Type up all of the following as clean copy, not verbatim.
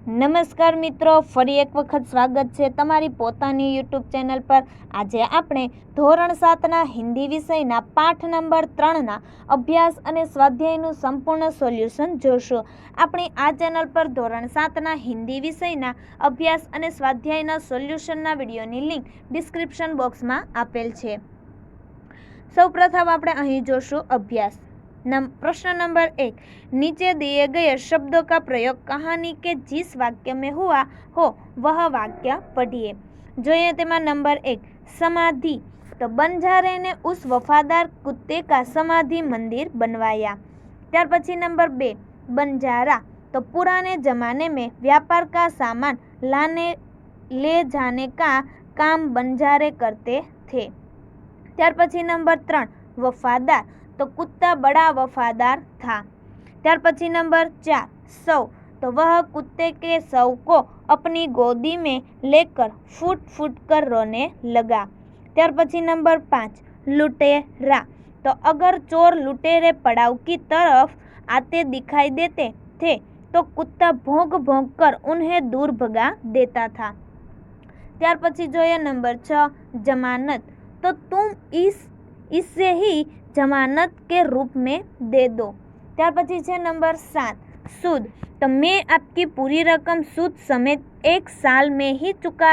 નમસ્કાર મિત્રો, ફરી એક વખત સ્વાગત છે તમારી પોતાની યુટ્યુબ ચેનલ પર। આજે આપણે ધોરણ 7ના હિન્દી વિષયના પાઠ નંબર 3ના અભ્યાસ અને સ્વાધ્યાયનું સંપૂર્ણ સોલ્યુશન જોશું। આપણી આ ચેનલ પર ધોરણ 7ના હિન્દી વિષયના અભ્યાસ અને સ્વાધ્યાયના સોલ્યુશનના વિડીયોની લિંક ડિસ્ક્રિપ્શન બોક્સમાં આપેલ છે। સૌપ્રથમ આપણે અહીં જોશું અભ્યાસ। प्रश्न नंबर 1, नीचे दिए गए शब्दों का प्रयोग कहानी के जिस वाक्य में हुआ हो वह वाक्य पढ़िए। જોઈએ તેમાં नंबर 1, समाधि। तो बंजारे ने उस वफादार कुत्ते का समाधि मंदिर बनवाया। ત્યાર પછી नंबर 2, बंजारा। तो पुराने जमाने में व्यापार का सामान ले जाने का काम बंजारे करते थे। ત્યાર પછી नंबर 3, वफादार। तो कुत्ता बड़ा वफादार था। त्यार पछी नंबर 4, सौ। तो वह कुत्ते के सौ को अपनी गोदी में लेकर फूट फूट कर रोने लगा। त्यार पछी नंबर 5, लुटेरा। तो अगर चोर लुटेरे पड़ाव की तरफ आते दिखाई देते थे तो कुत्ता भौंक भौंक कर उन्हें दूर भगा देता था। त्यार पछी जोए नंबर 6, जमानत। तो तुम इससे ही जमानत के रूप में दे दो। त्यार पछी छे नंबर 7, सूद। तो मैं आपकी पूरी रकम सूद समेत 1 साल में ही चुका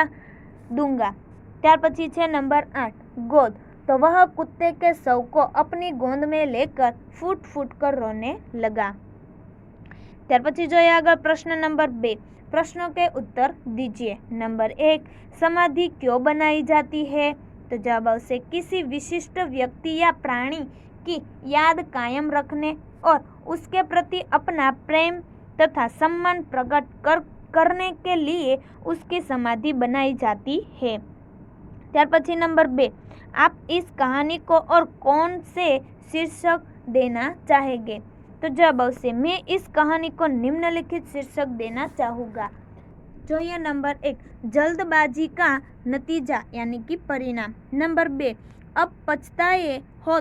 दूंगा। त्यार पछी छे नंबर 8, गोद। तो वह कुत्ते के शव को अपनी गोद में लेकर फूट फूट कर रोने लगा। त्यार पछी जोए आगळ प्रश्न नंबर 2, प्रश्नों के उत्तर दीजिए। नंबर 1, समाधि क्यों बनाई जाती है? तो जवाब आवशे किसी विशिष्ट व्यक्ति या प्राणी की याद कायम रखने और उसके प्रति अपना प्रेम तथा सम्मान प्रकट करने के लिए उसकी समाधि बनाई जाती है। त्यार पछी नंबर 2, आप इस कहानी को और कौन से शीर्षक देना चाहेंगे? तो जवाब आवशे मैं इस कहानी को निम्नलिखित शीर्षक देना चाहूँगा। જોઈએ नंबर 1, जल्दबाजी का नतीजा यानी कि परिणाम। नंबर 2, अब पछताए हो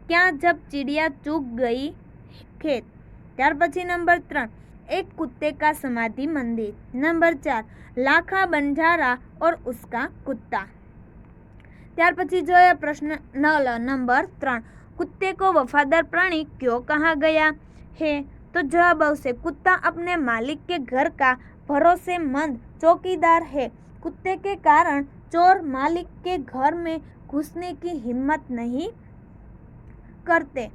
क्या जब चिड़िया चूक गई खेत। त्यार पछी नंबर 3, एक कुत्ते का समाधि मंदिर। नंबर 4, लाखा बंजारा और उसका कुत्ता। त्यार पछी जोए प्रश्न नंबर 3, कुत्ते को वफादार प्राणी क्यों कहा गया है? तो जवाब आवशे कुत्ता अपने मालिक के घर का भरोसेमंद चौकीदार है। कुत्ते के कारण चोर मालिक के घर में घुसने की हिम्मत नहीं करते।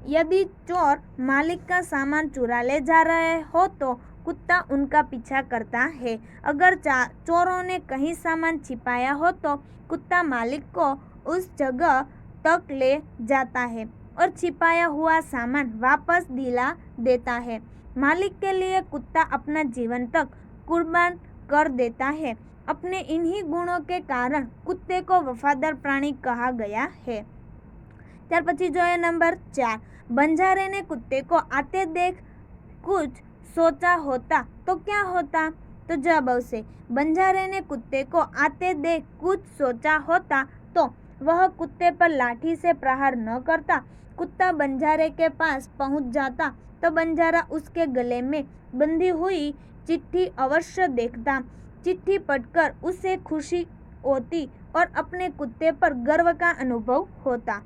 यदि चोर मालिक का सामान चुरा ले जा रहे हो तो कुत्ता उनका पीछा करता है। अगर चोरों ने कहीं सामान छिपाया हो तो कुत्ता मालिक को उस जगह तक ले जाता है और छिपाया हुआ सामान वापस दिला देता है। मालिक के लिए कुत्ता अपना जीवन तक कुर्बान कर देता है। अपने इन्हीं गुणों के कारण कुत्ते को वफादार प्राणी कहा गया है। त्यार पछी जोए नंबर 4, बंजारे ने कुत्ते को आते देख कुछ सोचा होता तो क्या होता? तो जवाब आवशे बंजारे ने कुत्ते को आते देख कुछ सोचा होता तो वह कुत्ते पर लाठी से प्रहार न करता। कुत्ता बंजारे के पास पहुंच जाता तो बंजारा उसके गले में बंधी हुई चिट्ठी अवश्य देखता। चिट्ठी पढ़कर उसे खुशी होती और अपने कुत्ते पर गर्व का अनुभव होता।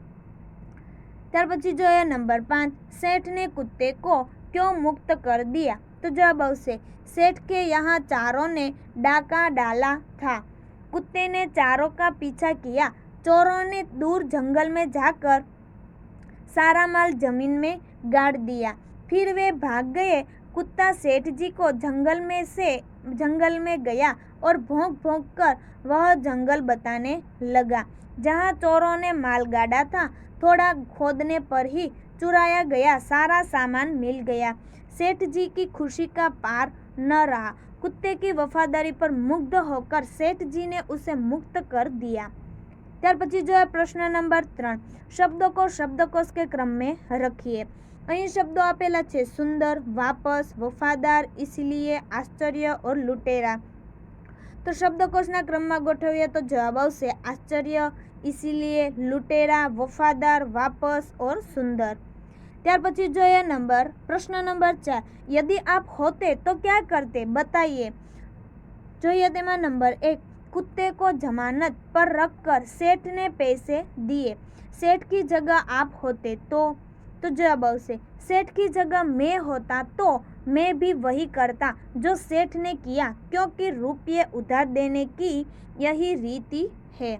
त्यार पछी जोए नंबर 5, सेठ ने कुत्ते को क्यों मुक्त कर दिया? तो जवाब आवशे सेठ के यहाँ चारों ने डाका डाला था। कुत्ते ने चारों का पीछा किया। चोरों ने दूर जंगल में जाकर सारा माल जमीन में गाड़ दिया। फिर वे भाग गए। कुत्ता सेठ जी को जंगल में गया और भौंक भौंक कर वह जंगल बताने लगा जहाँ चोरों ने माल गाड़ा था। थोड़ा खोदने पर ही चुराया गया सारा सामान मिल गया। सेठ जी की खुशी का पार न रहा। कुत्ते की वफादारी पर मुग्ध होकर सेठ जी ने उसे मुक्त कर दिया। त्यार पछी जो है प्रश्न नंबर 3, शब्दों को शब्दकोश के क्रम में रखिए। અહીં શબ્દો આપેલા છે સુંદર, વાપસ, વફાદાર, इसलिए, આશ્ચર્ય और लुटेरा। तो शब्दकोशના ક્રમમાં ગોઠવીએ તો જવાબ આવશે આશ્ચર્ય, इसलिए, लुटेरा, वफादार, वापस और सुंदर। ત્યાર પછી જોઈએ પ્રશ્ન નંબર 4, यदि आप होते तो क्या करते, बताइए। જોઈએ તેમાં નંબર 1, कुत्ते को जमानत पर रखकर सेठ ने पैसे दिए। सेठ की जगह आप होते तो जवाब આવશે सेठ की जगह मैं होता तो मैं भी वही करता जो सेठ ने किया, क्योंकि रुपये उधार देने की यही रीति है।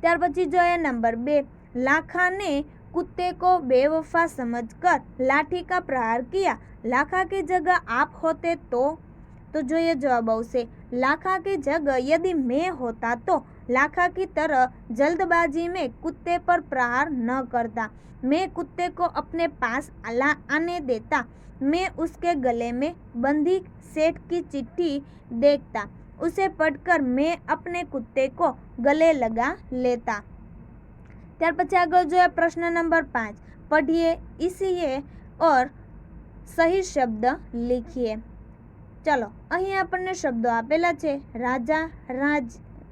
ત્યાર પછી જોઈએ नंबर 2, लाखा ने कुत्ते को बेवफा समझकर लाठी का प्रहार किया। लाखा की जगह आप होते तो જોઈએ जवाब આવશે लाखा की जगह यदि मैं होता तो लाखा की तरह जल्दबाजी में कुत्ते पर प्रहार न करता। मैं कुत्ते को अपने पास आने देता। मैं उसके गले में बंधी सेठ की चिट्ठी देखता। उसे पढ़कर मैं अपने कुत्ते को गले लगा लेता। ત્યાર પછી આગળ જોઈએ પ્રશ્ન નંબર 5, पढ़िए इसीए और सही शब्द लिखिए। चलो અહીં આપણને શબ્દો આપેલા છે રાજા,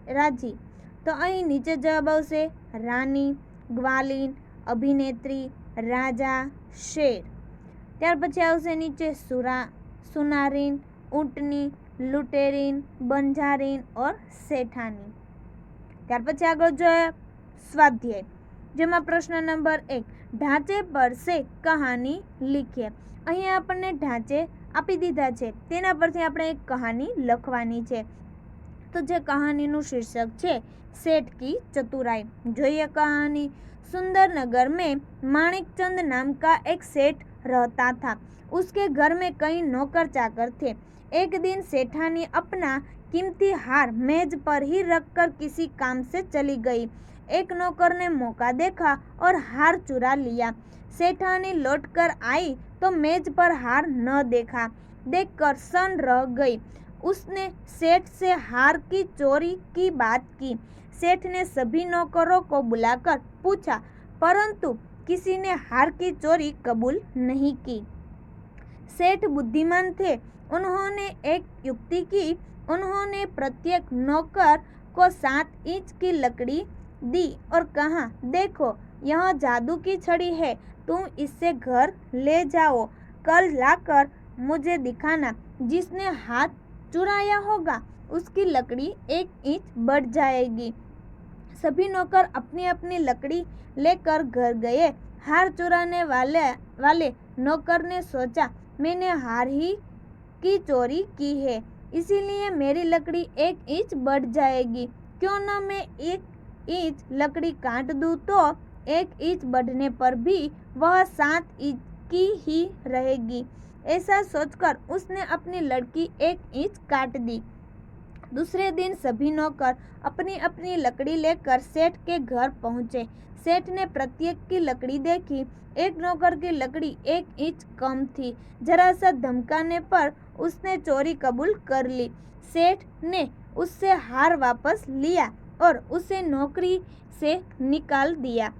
રાજી, તો અહીં નીચે જવાબ આવશે રાની, ગ્વાલીન, અભિનેત્રી, રાજા, શેર। ત્યાર પછી આવશે નીચે સુનારીન, ઊંટની, लुटेरीन, बंजारीन और सेठानी। ત્યાર પછી આગળ જોઈએ સ્વાધ્યાય, જેમાં પ્રશ્ન નંબર 1, ઢાંચે પર से कहानी लिखिए। અહીં આપણને ઢાંચે આપી દીધા છે, તેના પરથી આપણે એક કહાની લખવાની છે। તો જે કહાનીનું શીર્ષક છે सेठ की चतुराई। જોઈએ कहानी। सुंदर नगर में माणिकचंद नाम का एक सेठ रहता था। उसके घर में कई नौकर चाकर थे। एक दिन सेठानी अपना कीमती हार मेज पर ही रखकर किसी काम से चली गई। एक नौकर ने मौका देखा और हार चुरा लिया। सेठानी लौटकर आई तो मेज पर हार न देखा। देखकर सन्न रह गई। उसने सेठ से हार की चोरी की बात की। सेठ ने सभी नौकरों को बुलाकर पूछा, परंतु किसी ने हार की चोरी कबूल नहीं की। सेठ बुद्धिमान थे। उन्होंने एक युक्ति की। उन्होंने प्रत्येक नौकर को 7 इंच की लकड़ी दी और कहा, देखो यह जादू की छड़ी है, तुम इससे घर ले जाओ। कल लाकर मुझे दिखाना। जिसने हाथ चुराया होगा उसकी लकड़ी 1 इंच बढ़ जाएगी। सभी नौकर अपनी अपनी लकड़ी लेकर घर गए। हार चुराने वाले नौकर ने सोचा, मैंने हार ही की चोरी की है, इसीलिए मेरी लकड़ी 1 इंच बढ़ जाएगी। क्यों न मैं 1 इंच लकड़ी काट दूं, तो 1 इंच बढ़ने पर भी वह 7 इंच की ही रहेगी। ऐसा सोचकर उसने अपनी लकड़ी 1 इंच काट दी। दूसरे दिन सभी नौकर अपनी अपनी लकड़ी लेकर सेठ के घर पहुंचे। सेठ ने प्रत्येक की लकड़ी देखी। एक नौकर की लकड़ी 1 इंच कम थी। जरा सा धमकाने पर उसने चोरी कबूल कर ली। सेठ ने उससे हार वापस लिया और उसे नौकरी से निकाल दिया।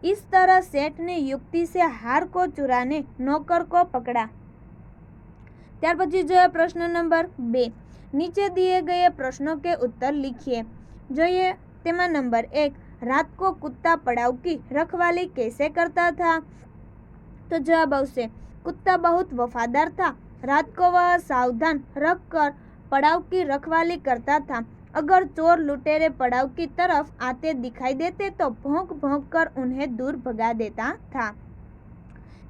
इस तरह सेठ ने युक्ति से हार को चुराने नौकर को पकड़ा। ત્યાર પછી જોઈએ પ્રશ્ન નંબર 2, नीचे दिए गए प्रश्नों के उत्तर लिखिए। જોઈએ તેમાં नंबर 1, रात को कुत्ता पड़ाव की रखवाली कैसे करता था। तो जवाब આવશે कुत्ता बहुत वफादार था। रात को वह सावधान रखकर पड़ाव की रखवाली करता था। अगर चोर लुटेरे पड़ाव की तरफ आते दिखाई देते तो भौंक भौंक कर उन्हें दूर भगा देता था।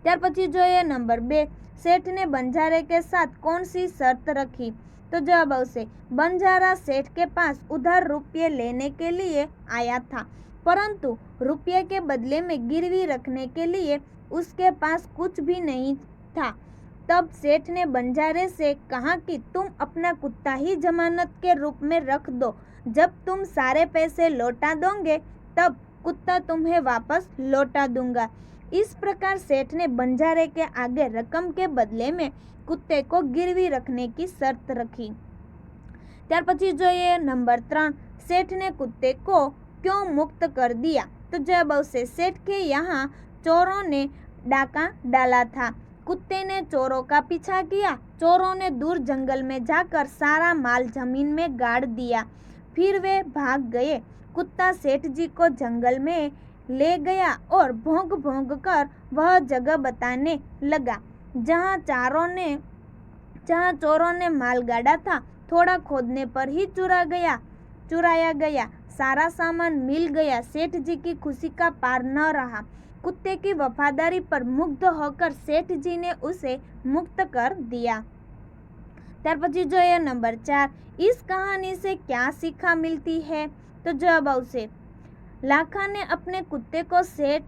ત્યાર પછી જોઈએ नंबर 2, सेठ ने बंजारे के साथ कौन सी शर्त रखी। तो जवाब આવશે बंजारा सेठ के पास उधार रुपये लेने के लिए आया था, परंतु रुपये के बदले में गिरवी रखने के लिए उसके पास कुछ भी नहीं था। तब सेठ ने बंजारे से कहा कि तुम अपना कुत्ता ही जमानत के रूप में रख दो। जब तुम सारे पैसे लौटा दोगे तब कुत्ता तुम्हें वापस लौटा दूंगा। इस प्रकार सेठ ने बंजारे के आगे रकम के बदले में कुत्ते को गिरवी रखने की शर्त रखी। ત્યાર પછી જોઈએ नंबर 3, सेठ ने कुत्ते को क्यों मुक्त कर दिया। तो जवाब આવશે सेठ के यहाँ चोरों ने डाका डाला था। कुत्ते ने चोरों का पीछा किया। चोरों ने दूर जंगल में जाकर सारा माल जमीन में गाड़ दिया। फिर वे भाग गए। कुत्ता सेठ जी को जंगल में ले गया और भौंक भौंक कर वह जगह बताने लगा जहाँ चोरों ने माल गाड़ा था। थोड़ा खोदने पर ही चुराया गया। सारा सामान मिल गया। सेठ जी की खुशी का पार न रहा। कुत्ते की वफादारी पर मुग्ध होकर सेठ जी ने उसे मुक्त कर दिया। ત્યાર પછી જોઈએ નંબર 4, इस कहानी से क्या सीखा मिलती है? तो जवाब આવશે लाखा ने अपने कुत्ते को सेठ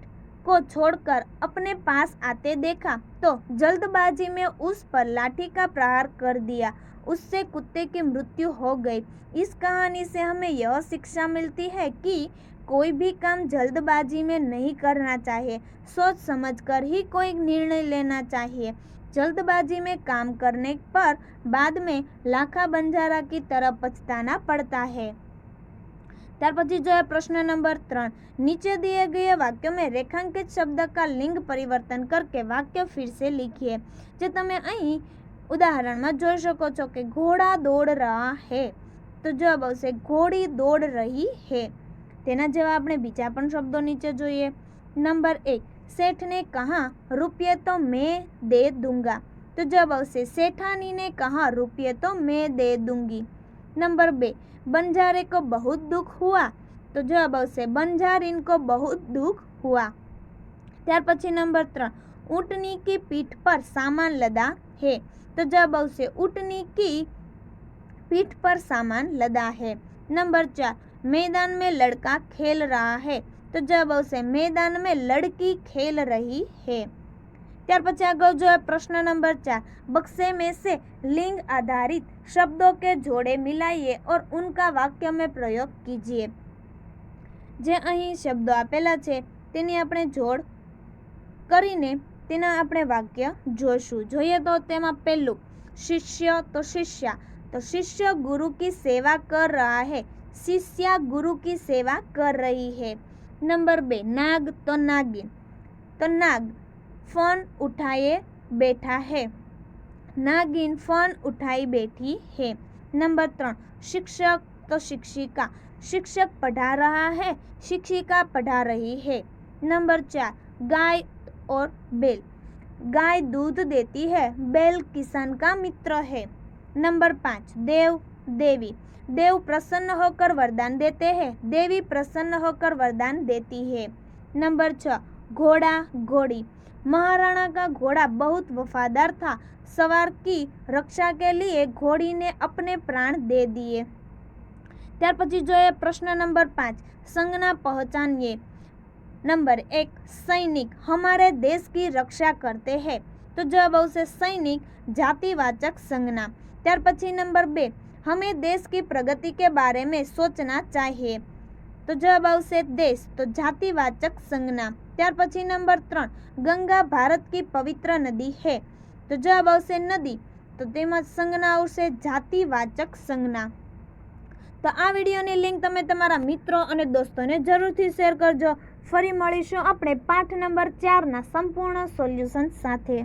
को छोड़कर अपने पास आते देखा तो जल्दबाजी में उस पर लाठी का प्रहार कर दिया। उससे कुत्ते की मृत्यु हो गई। इस कहानी से हमें यह शिक्षा मिलती है कि कोई भी काम जल्दबाजी में नहीं करना चाहिए। सोच समझकर ही कोई निर्णय लेना चाहिए। जल्दबाजी में काम करने पर बाद में लाखा बंजारा की तरह पछताना पड़ता है। ત્યાર પછી जो प्रश्न नंबर 3, नीचे दिए गए वाक्यों में रेखांकित शब्द का लिंग परिवर्तन करके वाक्य फिर से लिखिए। जो તમે અહીં ઉદાહરણમાં જોઈ શકો છો કે ઘોડા દોડ रहा है, તો જવાબ આવશે ઘોડી દોડ રહી है। તેના જેવા આપણે બીજા પણ શબ્દો નીચે જોઈએ। નંબર 1, सेठ ने कहा रुपये तो मैं दे दूंगा, तो जवाब આવશે सेठानी ने कहा रुपये तो मैं दे दूंगी। नंबर 2, बंजारे को बहुत दुख हुआ, तो जवाब આવશે बंजारीन को बहुत दुख हुआ। ત્યાર પછી नंबर 3, ऊँटनी की पीठ पर सामान लदा है, तो जवाब આવશે ऊँटनी की पीठ पर सामान लदा है। नंबर 4, मैदान में लड़का खेल रहा है, तो जवाब આવશે मैदान में लड़की खेल रही है। ત્યાર પછી આગળ जो प्रश्न नंबर 4, बक्से में से लिंग आधारित शब्दों के जोड़े मिलाइए और उनका वाक्य में प्रयोग कीजिए। जे અહીં શબ્દો આપેલા છે તેની આપણે જોડ કરીને તેના આપણે વાક્ય જોઈશું। જોઈએ તો તેમાં પહેલું शिष्य तो शिष्या, तो शिष्य गुरु की सेवा कर रहा है, शिष्या गुरु की सेवा कर रही है। नंबर 2, नाग तो नागिन, तो नाग फोन उठाए बैठा है, नागिन फोन उठाई बैठी है। नंबर 3, शिक्षक तो शिक्षिका, शिक्षक पढ़ा रहा है, शिक्षिका पढ़ा रही है। नंबर 4, गाय और बैल, गाय दूध देती है, बैल किसान का मित्र है। नंबर 5, देव देवी, देव प्रसन्न होकर वरदान देते हैं, देवी प्रसन्न होकर वरदान देती है। नंबर 6, घोड़ा घोड़ी, महाराणा का घोड़ा बहुत वफादार था, सवार की रक्षा के लिए घोड़ी ने अपने प्राण दे दिए। ત્યાર પછી જોઈએ પ્રશ્न नंबर 5, संज्ञा पहचानिए। नंबर 1, सैनिक हमारे देश की रक्षा करते हैं, तो जवाब આવશે सैनिक जातिवाचक संज्ञा। ત્યાર પછી नंबर 2, हमें देश की प्रगति के बारे में सोचना चाहिए, तो जवाब આવશે देश, तो जातिवाचक संज्ञा। ત્યાર પછી नंबर 3, गंगा भारत की पवित्र नदी है, तो जवाब આવશે नदी, तो તેમાં સંજ્ઞા આવશે જાતિવાચક સંજ્ઞા। તો આ વિડીયોની લિંક તમે તમારા મિત્રો અને દોસ્તોને જરૂરથી શેર કરજો। ફરી મળીશું આપણે પાઠ નંબર 4ના સંપૂર્ણ સોલ્યુશન સાથે।